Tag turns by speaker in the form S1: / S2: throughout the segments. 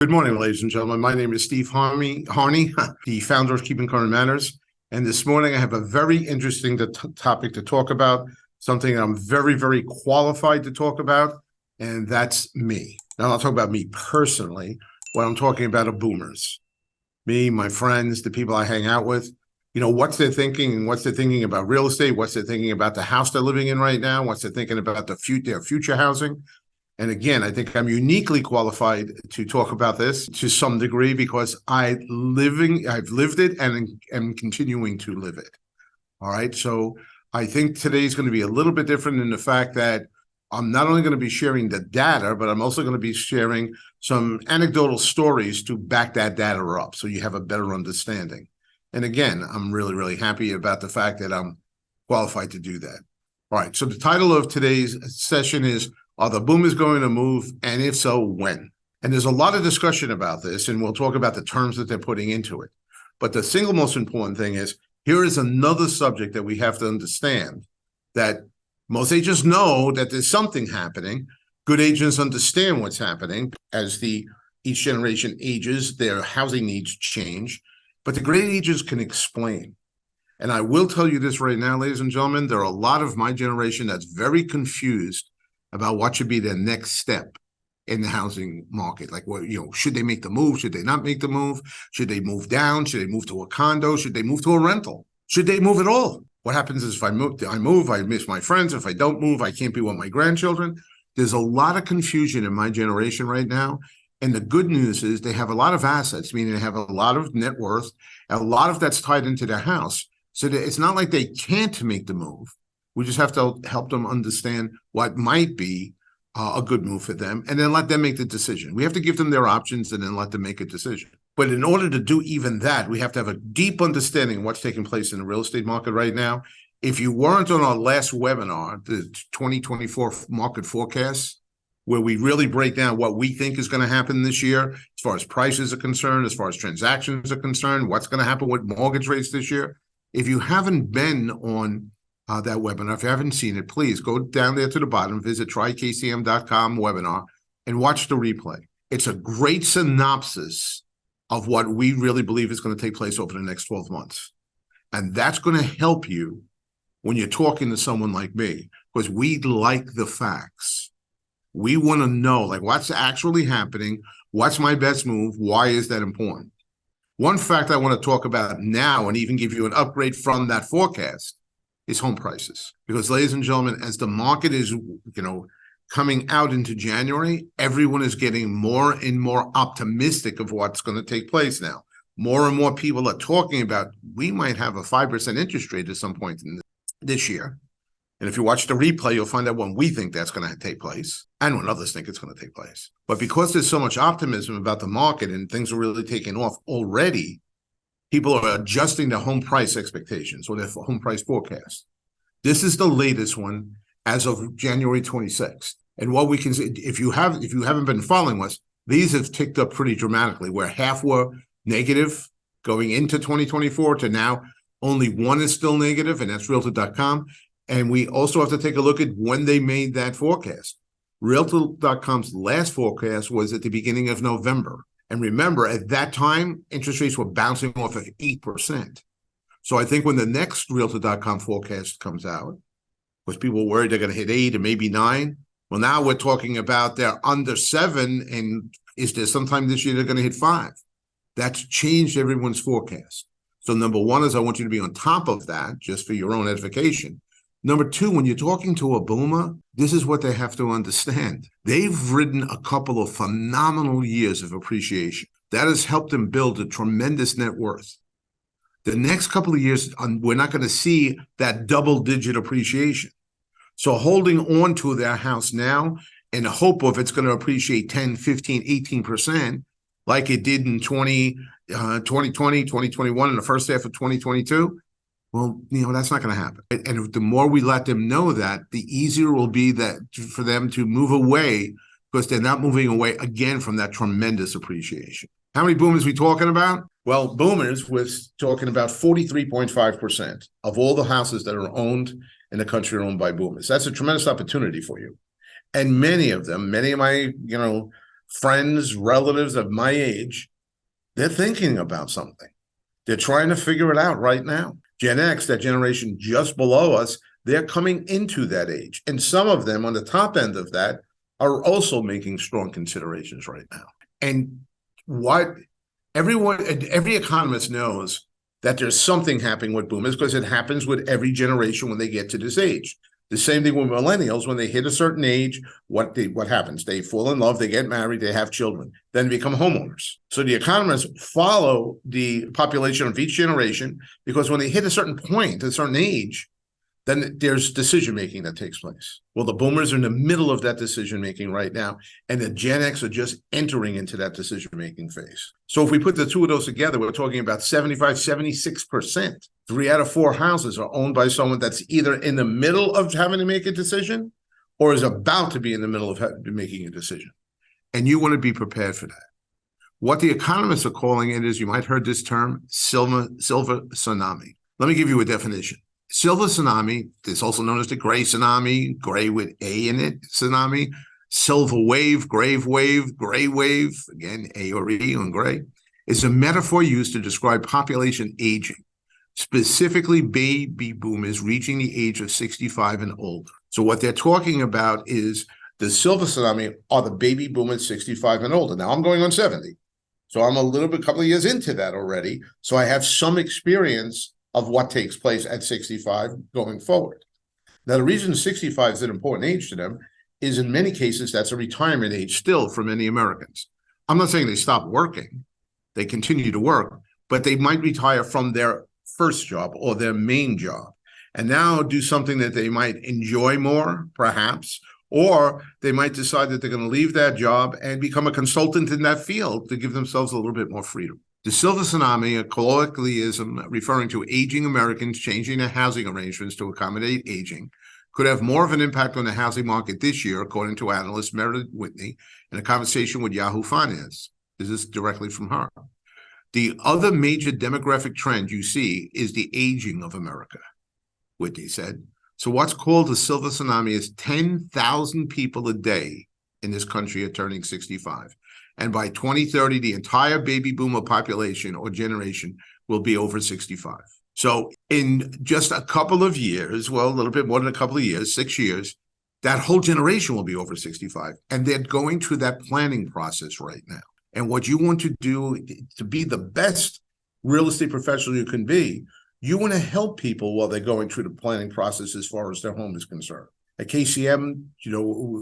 S1: Good morning, ladies and gentlemen. My name is Steve Harney, the founder of Keeping Current Manners. And this morning I have a very interesting topic to talk about, something I'm very, very qualified to talk about, and that's me. Now, I'll talk about me personally. What I'm talking about are boomers. Me, my friends, the people I hang out with. You know, what's their thinking and what's their thinking about real estate? What's their thinking about the house they're living in right now? What's their thinking about their future housing? And again, I think I'm uniquely qualified to talk about this to some degree because I've lived it and am continuing to live it. All right. So I think today is going to be a little bit different in the fact that I'm not only going to be sharing the data, but I'm also going to be sharing some anecdotal stories to back that data up so you have a better understanding. And again, I'm really, really happy about the fact that I'm qualified to do that. All right. So the title of today's session is, are the boomers going to move? And if so, when? And there's a lot of discussion about this, and we'll talk about the terms that they're putting into it. But the single most important thing is, here is another subject that we have to understand, that most agents know that there's something happening. Good agents understand what's happening as each generation ages, their housing needs change. But the great agents can explain. And I will tell you this right now, ladies and gentlemen, there are a lot of my generation that's very confused about what should be their next step in the housing market. Like, well, should they make the move? Should they not make the move? Should they move down? Should they move to a condo? Should they move to a rental? Should they move at all? What happens is if I move, I miss my friends. If I don't move, I can't be with my grandchildren. There's a lot of confusion in my generation right now. And the good news is they have a lot of assets, meaning they have a lot of net worth, and a lot of that's tied into their house. So that it's not like they can't make the move. We just have to help them understand what might be a good move for them and then let them make the decision. We have to give them their options and then let them make a decision. But in order to do even that, we have to have a deep understanding of what's taking place in the real estate market right now. If you weren't on our last webinar, the 2024 market forecast, where we really break down what we think is going to happen this year, as far as prices are concerned, as far as transactions are concerned, what's going to happen with mortgage rates this year. If you haven't been on that webinar, if you haven't seen it, please go down there to the bottom, visit trykcm.com webinar and watch the replay. It's a great synopsis of what we really believe is going to take place over the next 12 months. And that's going to help you when you're talking to someone like me, because we like the facts. We want to know, like, what's actually happening, what's my best move, why is that important? One fact I want to talk about now and even give you an upgrade from that forecast is home prices. Because, ladies and gentlemen, as the market is, coming out into January, everyone is getting more and more optimistic of what's going to take place now. More and more people are talking about we might have a 5% interest rate at some point in this year. And if you watch the replay, you'll find out when we think that's going to take place and when others think it's going to take place. But because there's so much optimism about the market and things are really taking off already, people are adjusting their home price expectations or their home price forecast. This is the latest one as of January 26th. And what we can see, if you haven't been following us, these have ticked up pretty dramatically, where half were negative going into 2024 to now only one is still negative, and that's Realtor.com. And we also have to take a look at when they made that forecast. Realtor.com's last forecast was at the beginning of November. And remember, at that time, interest rates were bouncing off of 8%. So I think when the next Realtor.com forecast comes out, because people are worried they're going to hit 8 and maybe 9, well, now we're talking about they're under 7, and is there sometime this year they're going to hit 5? That's changed everyone's forecast. So number one is I want you to be on top of that, just for your own edification. Number two, when you're talking to a boomer, this is what they have to understand. They've ridden a couple of phenomenal years of appreciation. That has helped them build a tremendous net worth. The next couple of years, we're not going to see that double-digit appreciation. So holding on to their house now in the hope of it's going to appreciate 10, 15, 18%, like it did in 2020, 2021, and the first half of 2022, well, that's not going to happen. And the more we let them know that, the easier it will be that for them to move away, because they're not moving away again from that tremendous appreciation. How many boomers are we talking about? Well, boomers was talking about 43.5% of all the houses that are owned in the country are owned by boomers. That's a tremendous opportunity for you. And many of them, many of my, friends, relatives of my age, they're thinking about something. They're trying to figure it out right now. Gen X, that generation just below us, they're coming into that age. And some of them on the top end of that are also making strong considerations right now. And what every economist knows that there's something happening with boomers because it happens with every generation when they get to this age. The same thing with millennials. When they hit a certain age, what happens? They fall in love, they get married, they have children, then become homeowners. So the economists follow the population of each generation because when they hit a certain point, a certain age, then there's decision-making that takes place. Well, the boomers are in the middle of that decision-making right now, and the Gen X are just entering into that decision-making phase. So if we put the two of those together, we're talking about 75, 76%. 3 out of 4 houses are owned by someone that's either in the middle of having to make a decision or is about to be in the middle of making a decision. And you want to be prepared for that. What the economists are calling it is, you might have heard this term, silver tsunami. Let me give you a definition. Silver tsunami is also known as the gray tsunami, gray with A in it, tsunami, silver wave, gray wave, again, A or E on gray, is a metaphor used to describe population aging, specifically baby boomers reaching the age of 65 and older. So what they're talking about is the silver tsunami are the baby boomers 65 and older. Now I'm going on 70. So I'm couple of years into that already. So I have some experience of what takes place at 65 going forward. Now, the reason 65 is an important age to them is in many cases, that's a retirement age still for many Americans. I'm not saying they stop working. They continue to work, but they might retire from their first job or their main job and now do something that they might enjoy more, perhaps, or they might decide that they're going to leave that job and become a consultant in that field to give themselves a little bit more freedom. The silver tsunami, a colloquialism referring to aging Americans changing their housing arrangements to accommodate aging, could have more of an impact on the housing market this year, according to analyst Meredith Whitney in a conversation with Yahoo Finance. This is directly from her. The other major demographic trend you see is the aging of America, Whitney said. So what's called the silver tsunami is 10,000 people a day in this country are turning 65. And by 2030, the entire baby boomer population or generation will be over 65. So in just a couple of years, well, a little bit more than a couple of years, 6 years, that whole generation will be over 65. And they're going through that planning process right now. And what you want to do to be the best real estate professional you can be, you want to help people while they're going through the planning process as far as their home is concerned. At KCM,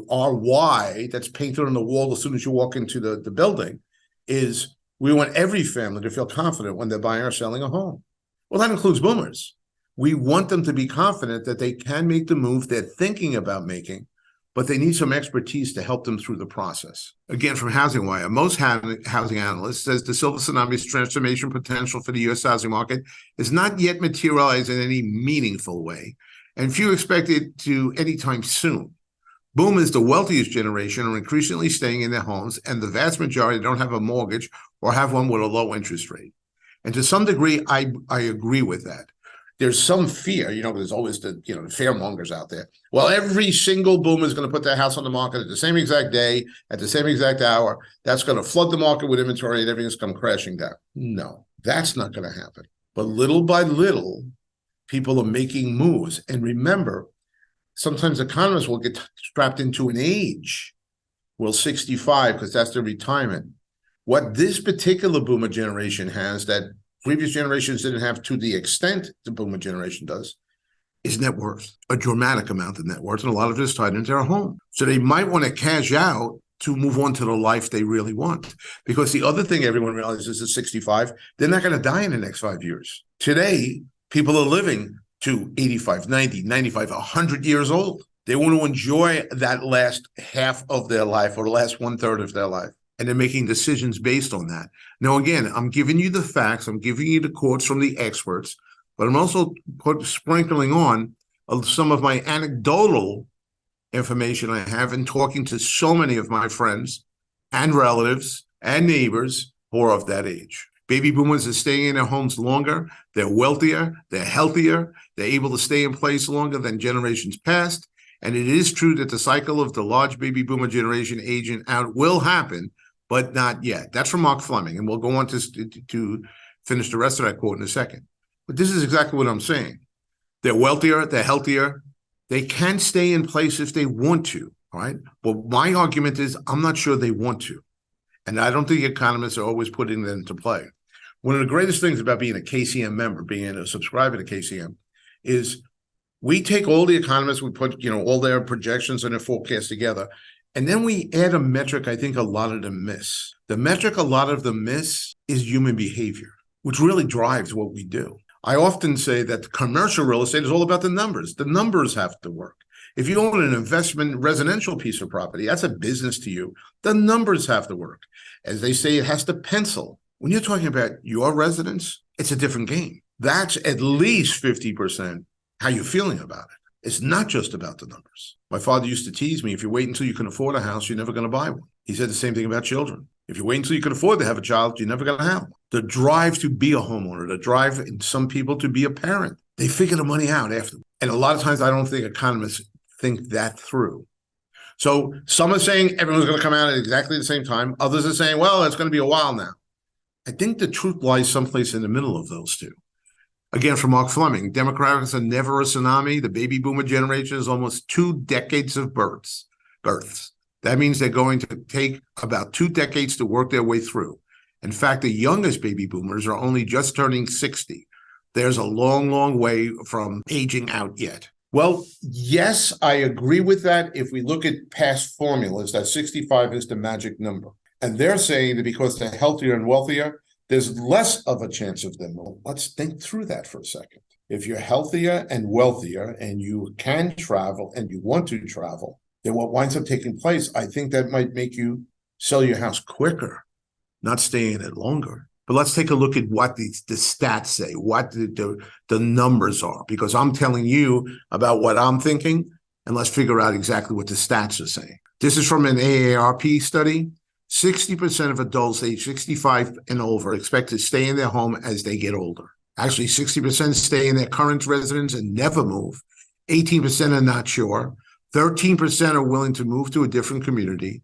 S1: our why that's painted on the wall as soon as you walk into the building is we want every family to feel confident when they're buying or selling a home. Well, that includes boomers. We want them to be confident that they can make the move they're thinking about making, but they need some expertise to help them through the process. Again, from Housing Wire, most housing analysts says the silver tsunami's transformation potential for the U.S. housing market is not yet materialized in any meaningful way, and few expect it to anytime soon. Boomers, the wealthiest generation, are increasingly staying in their homes, and the vast majority don't have a mortgage or have one with a low interest rate. And to some degree, I agree with that. There's some fear, there's always the fearmongers out there. Well, every single boomer is going to put their house on the market at the same exact day, at the same exact hour. That's going to flood the market with inventory and everything's come crashing down. No, that's not going to happen. But little by little, people are making moves. And remember, sometimes economists will get strapped into an age. Well, 65, because that's their retirement. What this particular boomer generation has that previous generations didn't have to the extent the boomer generation does is net worth, a dramatic amount of net worth, and a lot of it is tied into their home. So they might want to cash out to move on to the life they really want. Because the other thing everyone realizes is 65, they're not going to die in the next 5 years. Today, people are living to 85, 90, 95, 100 years old. They want to enjoy that last half of their life or the last 1/3 of their life. And they're making decisions based on that. Now, again, I'm giving you the facts. I'm giving you the quotes from the experts, but I'm also sprinkling on some of my anecdotal information I have in talking to so many of my friends and relatives and neighbors who are of that age. Baby boomers are staying in their homes longer. They're wealthier. They're healthier. They're able to stay in place longer than generations past. And it is true that the cycle of the large baby boomer generation aging out will happen, but not yet. That's from Mark Fleming, and we'll go on to finish the rest of that quote in a second. But this is exactly what I'm saying. They're wealthier, they're healthier, they can stay in place if they want to, all right? But my argument is I'm not sure they want to. And I don't think economists are always putting that into play. One of the greatest things about being a KCM member, being a subscriber to KCM, is we take all the economists, we put, all their projections and their forecasts together, and then we add a metric I think a lot of them miss. The metric a lot of them miss is human behavior, which really drives what we do. I often say that commercial real estate is all about the numbers. The numbers have to work. If you own an investment residential piece of property, that's a business to you. The numbers have to work. As they say, it has to pencil. When you're talking about your residence, it's a different game. That's at least 50% how you're feeling about it. It's not just about the numbers. My father used to tease me, if you wait until you can afford a house, you're never going to buy one. He said the same thing about children. If you wait until you can afford to have a child, you're never going to have one. The drive to be a homeowner, the drive in some people to be a parent, they figure the money out after. And a lot of times I don't think economists think that through. So some are saying everyone's going to come out at exactly the same time. Others are saying, well, it's going to be a while now. I think the truth lies someplace in the middle of those two. Again, from Mark Fleming, demographics are never a tsunami. The baby boomer generation is almost 2 decades of births. That means they're going to take about 2 decades to work their way through. In fact, the youngest baby boomers are only just turning 60. There's a long, long way from aging out yet. Well, yes, I agree with that. If we look at past formulas, that 65 is the magic number. And they're saying that because they're healthier and wealthier, there's less of a chance of them. Well, let's think through that for a second. If you're healthier and wealthier and you can travel and you want to travel, then what winds up taking place, I think that might make you sell your house quicker, not stay in it longer. But let's take a look at what the stats say, what the numbers are, because I'm telling you about what I'm thinking, and let's figure out exactly what the stats are saying. This is from an AARP study. 60% of adults age 65 and over expect to stay in their home as they get older. Actually, 60% stay in their current residence and never move. 18% are not sure. 13% are willing to move to a different community.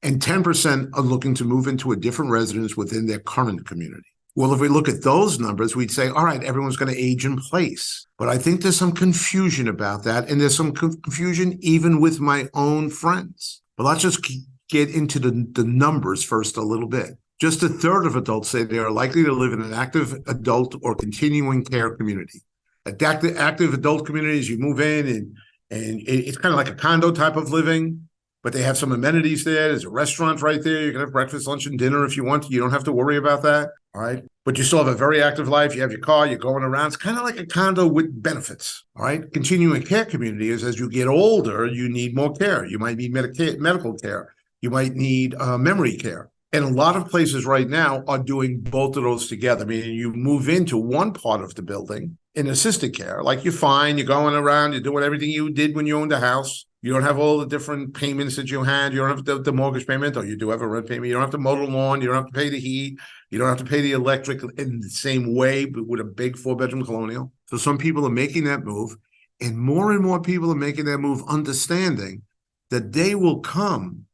S1: And 10% are looking to move into a different residence within their current community. Well, if we look at those numbers, we'd say, all right, everyone's going to age in place. But I think there's some confusion about that. And there's some confusion even with my own friends. But let's just get into the numbers first a little bit. Just a third of adults say they are likely to live in an active adult or continuing care community. Active adult communities, you move in and it's kind of like a condo type of living, but they have some amenities there. There's a restaurant right there. You can have breakfast, lunch, and dinner if you want to. You don't have to worry about that, all right? But you still have a very active life. You have your car. You're going around. It's kind of like a condo with benefits, all right? Continuing care community is as you get older, you need more care. You might need medical care. You might need memory care. And a lot of places right now are doing both of those together. Meaning you move into one part of the building in assisted care. Like you're fine. You're going around. You're doing everything you did when you owned a house. You don't have all the different payments that you had. You don't have the mortgage payment, or you do have a rent payment. You don't have to mow the lawn. You don't have to pay the heat. You don't have to pay the electric in the same way, but with a big 4-bedroom colonial. So some people are making that move, and more people are making that move, understanding that day will come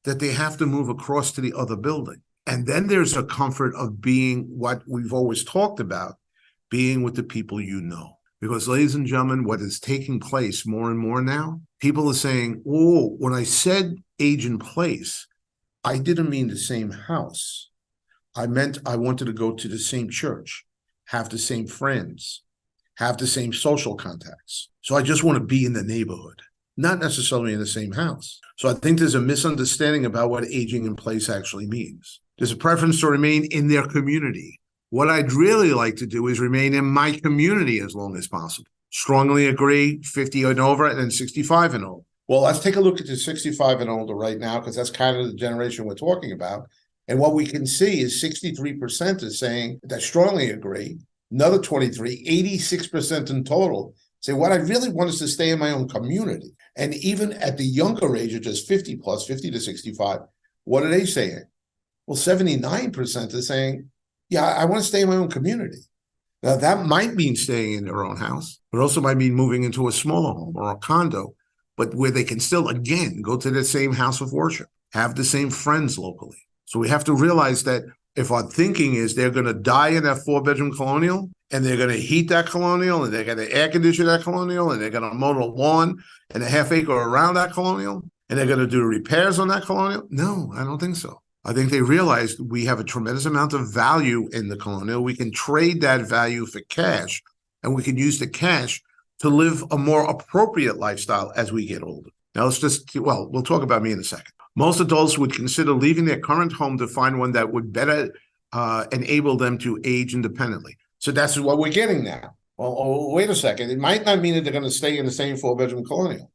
S1: that they have to move across to the other building. And then there's a comfort of being what we've always talked about, being with the people you know. Because, ladies and gentlemen, what is taking place more and more now, people are saying, oh, when I said age in place, I didn't mean the same house. I meant I wanted to go to the same church, have the same friends, have the same social contacts. So I just want to be in the neighborhood, not necessarily in the same house. So I think there's a misunderstanding about what aging in place actually means. There's a preference to remain in their community. What I'd really like to do is remain in my community as long as possible. Strongly agree, 50 and over, and then 65 and older. Well, let's take a look at the 65 and older right now, because that's kind of the generation we're talking about. And what we can see is 63% is saying that strongly agree. Another 23, 86% in total say, what I really want is to stay in my own community. And even at the younger age of just 50 plus, 50 to 65, what are they saying? Well, 79% is saying, yeah, I want to stay in my own community. Now, that might mean staying in their own house, but also might mean moving into a smaller home or a condo, but where they can still, again, go to the same house of worship, have the same friends locally. So we have to realize that if our thinking is they're going to die in that 4-bedroom colonial, and they're going to heat that colonial, and they're going to air condition that colonial, and they're going to mow the lawn and a half acre around that colonial, and they're going to do repairs on that colonial. No, I don't think so. I think they realized we have a tremendous amount of value in the colonial. We can trade that value for cash, and we can use the cash to live a more appropriate lifestyle as we get older. Now, we'll talk about me in a second. Most adults would consider leaving their current home to find one that would better enable them to age independently. So that's what we're getting now. Well, wait a second. It might not mean that they're going to stay in the same 4-bedroom colonial.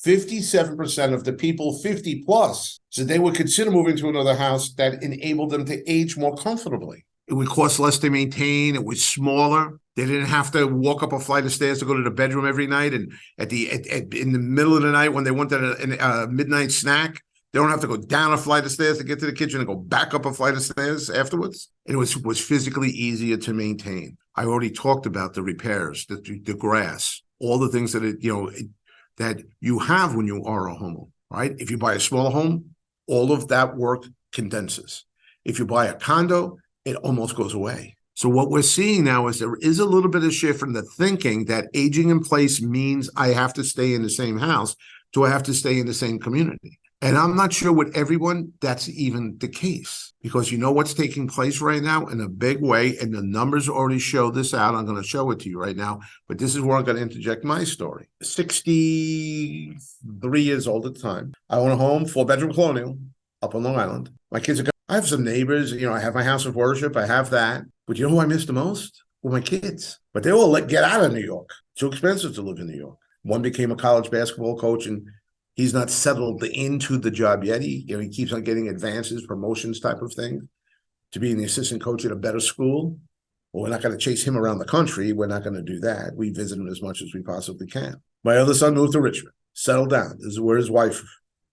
S1: 57% of the people 50 plus said they would consider moving to another house that enabled them to age more comfortably. It would cost less to maintain. It was smaller. They didn't have to walk up a flight of stairs to go to the bedroom every night. And in the middle of the night when they wanted a midnight snack, they don't have to go down a flight of stairs to get to the kitchen and go back up a flight of stairs afterwards. And it was physically easier to maintain. I already talked about the repairs, the grass, all the things that you have when you are a homeowner, right? If you buy a smaller home, all of that work condenses. If you buy a condo, it almost goes away. So what we're seeing now is there is a little bit of shift in the thinking that aging in place means I have to stay in the same house. Do I have to stay in the same community? And I'm not sure with everyone that's even the case, because you know what's taking place right now in a big way, and the numbers already show this out. I'm going to show it to you right now, but this is where I'm going to interject my story. 63 years old at the time. I own a home, 4-bedroom colonial up on Long Island. My kids I have some neighbors, I have my house of worship. I have that. But you know who I miss the most? Well, my kids. But they all get out of New York. Too expensive to live in New York. One became a college basketball coach, and he's not settled into the job yet. He keeps on getting advances, promotions type of thing to being the assistant coach at a better school. Well, we're not going to chase him around the country. We're not going to do that. We visit him as much as we possibly can. My other son moved to Richmond, settled down. This is where his wife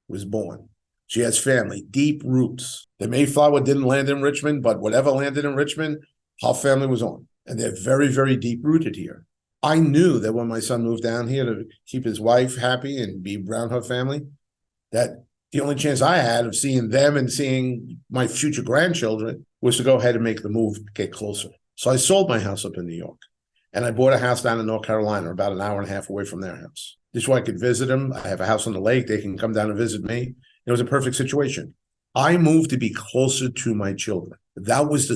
S1: was born. She has family, deep roots. The Mayflower didn't land in Richmond, but whatever landed in Richmond, her family was on. And they're very, very deep rooted here. I knew that when my son moved down here to keep his wife happy and be around her family, that the only chance I had of seeing them and seeing my future grandchildren was to go ahead and make the move, get closer. So I sold my house up in New York, and I bought a house down in North Carolina, about an hour and a half away from their house. This way I could visit them. I have a house on the lake. They can come down and visit me. It was a perfect situation. I moved to be closer to my children. That was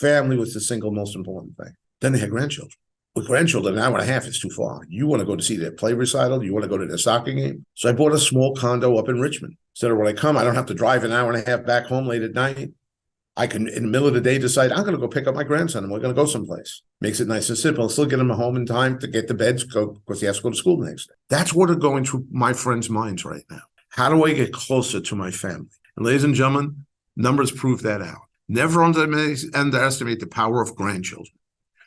S1: family was the single most important thing. Then they had grandchildren. With grandchildren, an hour and a half is too far. You want to go to see their play recital. You want to go to their soccer game. So I bought a small condo up in Richmond. So that when I come, I don't have to drive an hour and a half back home late at night. I can, in the middle of the day, decide I'm going to go pick up my grandson and we're going to go someplace. Makes it nice and simple. Still get him home in time to get to bed because he has to go to school the next day. That's what are going through my friends' minds right now. How do I get closer to my family? And ladies and gentlemen, numbers prove that out. Never underestimate the power of grandchildren,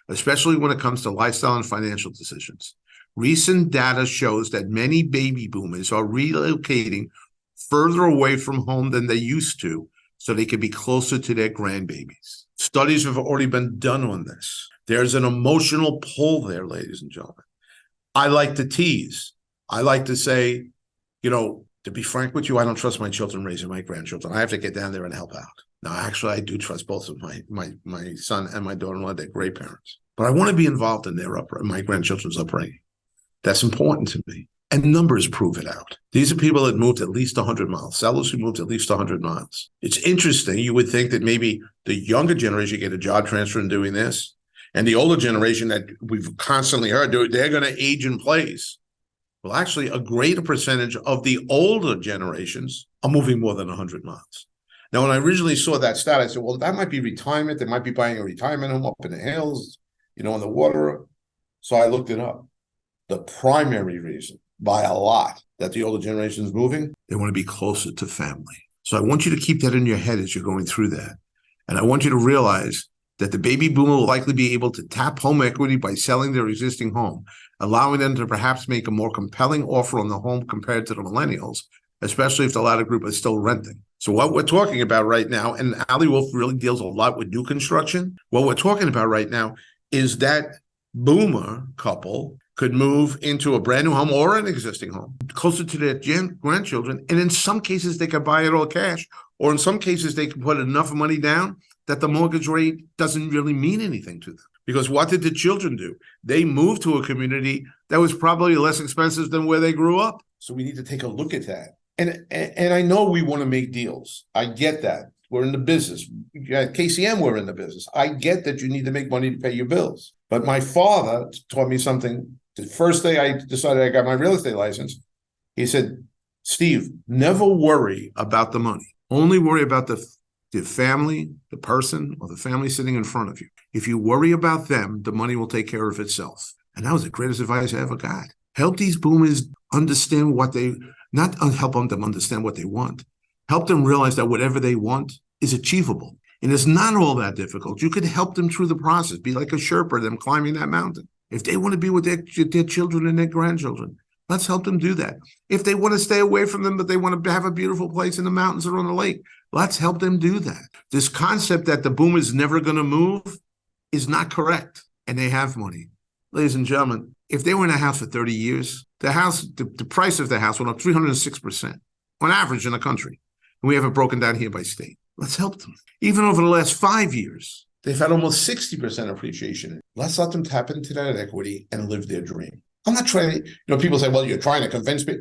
S1: especially when it comes to lifestyle and financial decisions. Recent data shows that many baby boomers are relocating further away from home than they used to so they can be closer to their grandbabies. Studies have already been done on this. There's an emotional pull there, ladies and gentlemen. I like to tease. I like to say, to be frank with you, I don't trust my children raising my grandchildren. I have to get down there and help out. Now, actually, I do trust both of my son and my daughter-in-law. They're great parents. But I want to be involved in my grandchildren's upbringing. That's important to me. And numbers prove it out. These are people that moved at least 100 miles, sellers who moved at least 100 miles. It's interesting. You would think that maybe the younger generation get a job transfer in doing this, and the older generation that we've constantly heard, they're going to age in place. Well, actually, a greater percentage of the older generations are moving more than 100 miles. Now, when I originally saw that stat, I said, well, that might be retirement. They might be buying a retirement home up in the hills, on the water. So I looked it up. The primary reason by a lot that the older generation is moving, they want to be closer to family. So I want you to keep that in your head as you're going through that. And I want you to realize that the baby boomer will likely be able to tap home equity by selling their existing home, allowing them to perhaps make a more compelling offer on the home compared to the millennials, especially if the latter group is still renting. So what we're talking about right now, and Ali Wolf really deals a lot with new construction, what we're talking about right now is that boomer couple could move into a brand new home or an existing home closer to their grandchildren. And in some cases, they could buy it all cash Or in some cases, they can put enough money down that the mortgage rate doesn't really mean anything to them. Because what did the children do? They moved to a community that was probably less expensive than where they grew up. So we need to take a look at that. And I know we want to make deals. I get that. We're in the business. At KCM, we're in the business. I get that you need to make money to pay your bills. But my father taught me something. The first day I decided I got my real estate license, he said, Steve, never worry about the money. Only worry about the family, the person, or the family sitting in front of you. If you worry about them, the money will take care of itself. And that was the greatest advice I ever got. Help these boomers understand not help them understand what they want. Help them realize that whatever they want is achievable. And it's not all that difficult. You could help them through the process, be like a Sherpa, them climbing that mountain. If they want to be with their children and their grandchildren, let's help them do that. If they want to stay away from them, but they want to have a beautiful place in the mountains or on the lake, let's help them do that. This concept that the boomer is never going to move is not correct, and they have money. Ladies and gentlemen, if they were in a house for 30 years, the price of the house went up 306% on average in the country. And we have it broken down here by state. Let's help them. Even over the last 5 years, they've had almost 60% appreciation. Let's let them tap into that equity and live their dream. I'm not trying to, people say, well, you're trying to convince me.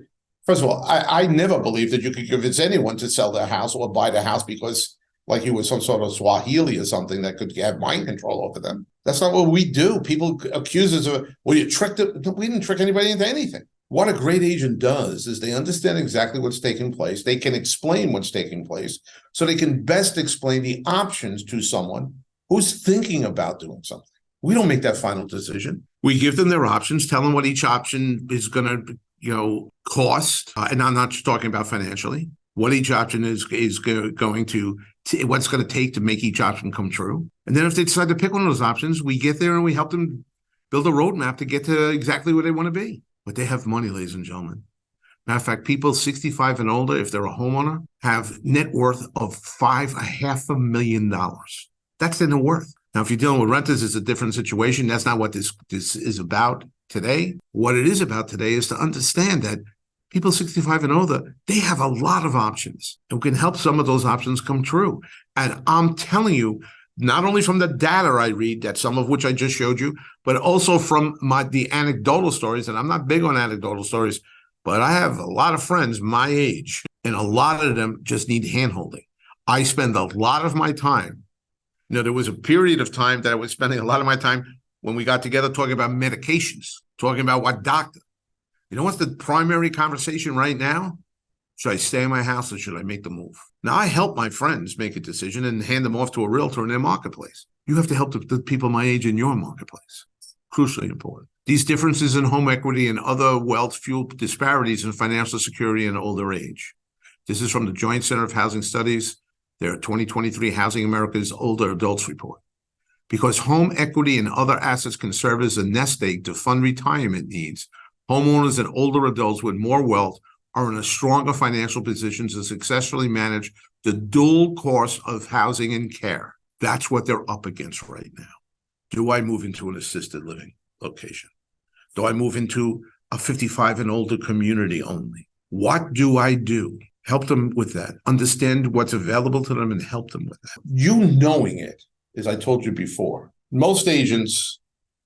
S1: First of all, I never believed that you could convince anyone to sell their house or buy the house because like you were some sort of Swahili or something that could have mind control over them. That's not what we do. People accuse us of, well, you tricked it. We didn't trick anybody into anything. What a great agent does is they understand exactly what's taking place. They can explain what's taking place so they can best explain the options to someone who's thinking about doing something. We don't make that final decision. We give them their options, tell them what each option is going to, cost. And I'm not just talking about financially. What each option is going to, what's going to take to make each option come true. And then if they decide to pick one of those options, we get there and we help them build a roadmap to get to exactly where they want to be. But they have money, ladies and gentlemen. Matter of fact, people 65 and older, if they're a homeowner, have net worth of $500,000. That's their net worth. Now, if you're dealing with renters, it's a different situation. That's not what this is about today. What it is about today is to understand that people 65 and older, they have a lot of options and we can help some of those options come true. And I'm telling you, not only from the data I read, that some of which I just showed you, but also from the anecdotal stories, and I'm not big on anecdotal stories, but I have a lot of friends my age, and a lot of them just need handholding. I spend a lot of my time. There was a period of time that I was spending a lot of my time when we got together talking about medications, talking about what doctor. You know what's the primary conversation right now? Should I stay in my house or should I make the move? Now, I help my friends make a decision and hand them off to a realtor in their marketplace. You have to help the people my age in your marketplace. Crucially important. These differences in home equity and other wealth fuel disparities in financial security in older age. This is from the Joint Center of Housing Studies, their 2023 Housing America's Older Adults Report. Because home equity and other assets can serve as a nest egg to fund retirement needs, homeowners and older adults with more wealth are in a stronger financial position to successfully manage the dual cost of housing and care. That's what they're up against right now. Do I move into an assisted living location? Do I move into a 55 and older community only? What do I do? Help them with that. Understand what's available to them and help them with that. You knowing it, as I told you before, most agents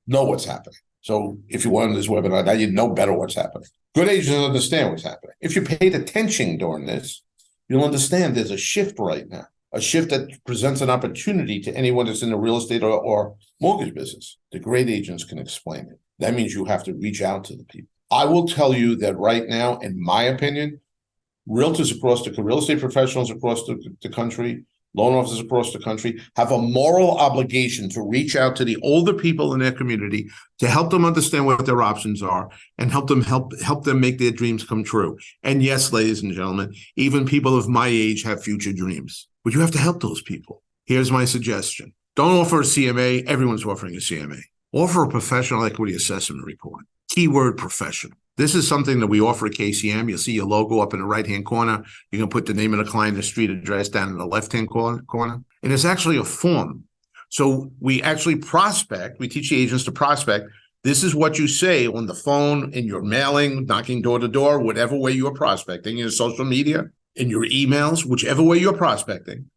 S1: know what's happening. So if you went on this webinar, now you know better what's happening. Good agents understand what's happening. If you paid attention during this, you'll understand there's a shift right now, a shift that presents an opportunity to anyone that's in the real estate or mortgage business. The great agents can explain it. That means you have to reach out to the people. I will tell you that right now, in my opinion, realtors across the real estate professionals across the country, loan officers across the country have a moral obligation to reach out to the older people in their community to help them understand what their options are and help them make their dreams come true. And yes, ladies and gentlemen, even people of my age have future dreams, but you have to help those people. Here's my suggestion. Don't offer a CMA. Everyone's offering a CMA. Offer a professional equity assessment report. Keyword professional. This is something that we offer at KCM. You'll see your logo up in the right-hand corner. You can put the name of the client, the street address down in the left-hand corner. And it's actually a form. So we actually prospect. We teach the agents to prospect. This is what you say on the phone, in your mailing, knocking door to door, whatever way you're prospecting, your social media. in your emails, whichever way you're prospecting,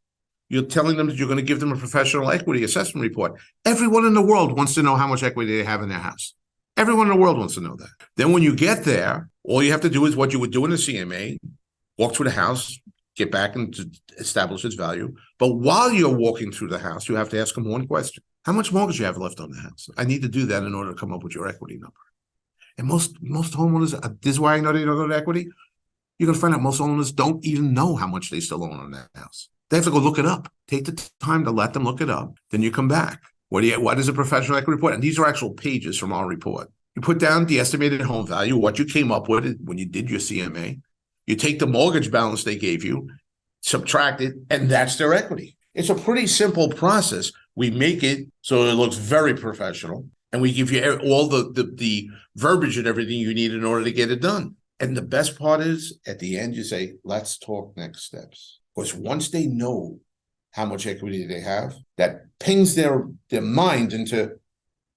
S1: you're telling them that you're going to give them a professional equity assessment report. Everyone in the world wants to know how much equity they have in their house. Everyone in the world wants to know that. Then when you get there, all you have to do is what you would do in a CMA, walk through the house, get back and establish its value. But while you're walking through the house, you have to ask them one question. How much mortgage do you have left on the house? I need to do that in order to come up with your equity number. And most homeowners, this is why I know they don't know the equity. You're going to find out most homeowners don't even know how much they still own on that house. They have to go look it up. Take the time to let them look it up. Then you come back. What is a professional equity report? And these are actual pages from our report. You put down the estimated home value, what you came up with when you did your CMA. You take the mortgage balance they gave you, subtract it, and that's their equity. It's a pretty simple process. We make it so it looks very professional, and we give you all the verbiage and everything you need in order to get it done. And the best part is, at the end, you say, let's talk next steps. Because once they know how much equity they have, that pings their mind into,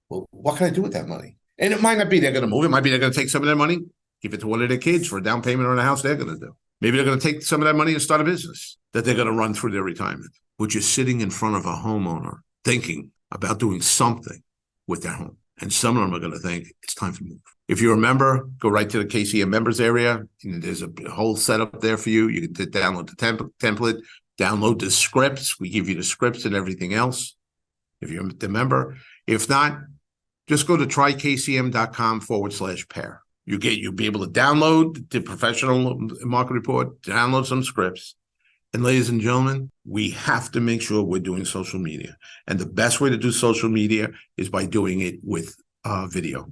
S1: well, what can I do with that money? And it might not be they're going to move. It might be they're going to take some of their money, give it to one of their kids for a down payment on a house they're going to do. Maybe they're going to take some of that money and start a business that they're going to run through their retirement, which is sitting in front of a homeowner thinking about doing something with their home. And some of them are going to think it's time to move. If you're a member, go right to the KCM Members area. There's a whole setup there for you. You can download the template, download the scripts. We give you the scripts and everything else if you're the member. If not, just go to trykcm.com/pair. You'll be able to download the professional market report, download some scripts. And ladies and gentlemen, we have to make sure we're doing social media. And the best way to do social media is by doing it with video.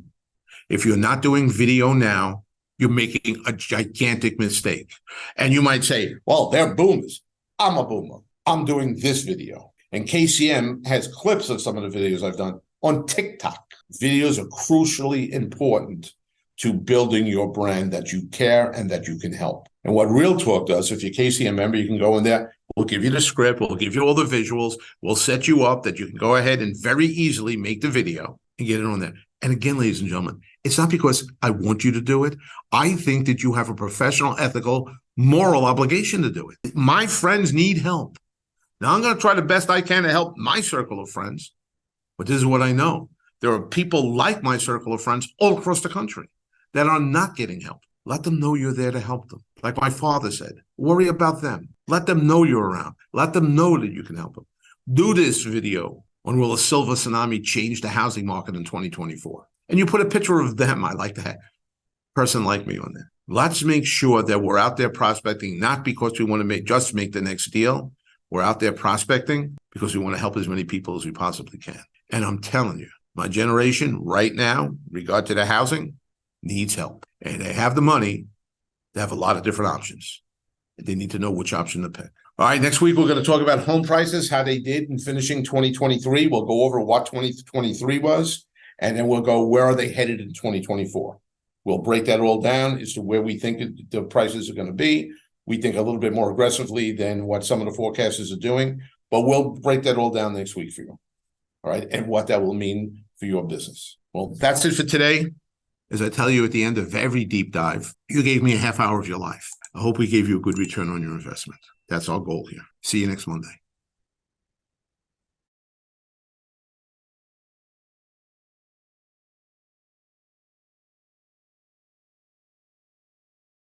S1: If you're not doing video now, you're making a gigantic mistake. And you might say, well, they're boomers. I'm a boomer. I'm doing this video. And KCM has clips of some of the videos I've done on TikTok. Videos are crucially important to building your brand, that you care and that you can help. And what Real Talk does, if you're KCM member, you can go in there. We'll give you the script. We'll give you all the visuals. We'll set you up that you can go ahead and very easily make the video and get it on there. And again, ladies and gentlemen, it's not because I want you to do it. I think that you have a professional, ethical, moral obligation to do it. My friends need help. Now, I'm going to try the best I can to help my circle of friends. But this is what I know. There are people like my circle of friends all across the country that are not getting help. Let them know you're there to help them. Like my father said, worry about them. Let them know you're around. Let them know that you can help them. Do this video on will a Silver Tsunami change the housing market in 2024? And you put a picture of them. I like that person like me on there. Let's make sure that we're out there prospecting, not because we want to just make the next deal. We're out there prospecting because we want to help as many people as we possibly can. And I'm telling you, my generation right now, in regard to the housing, needs help. And they have the money to have a lot of different options. They need to know which option to pick. All right, next week we're going to talk about home prices, how they did in finishing 2023. We'll go over what 2023 was, and then we'll go where are they headed in 2024. We'll break that all down as to where we think the prices are going to be. We think a little bit more aggressively than what some of the forecasters are doing, but we'll break that all down next week for you. All right, and what that will mean for your business. Well, that's it for today. As I tell you at the end of every deep dive, you gave me a half hour of your life. I hope we gave you a good return on your investment. That's our goal here. See you next Monday.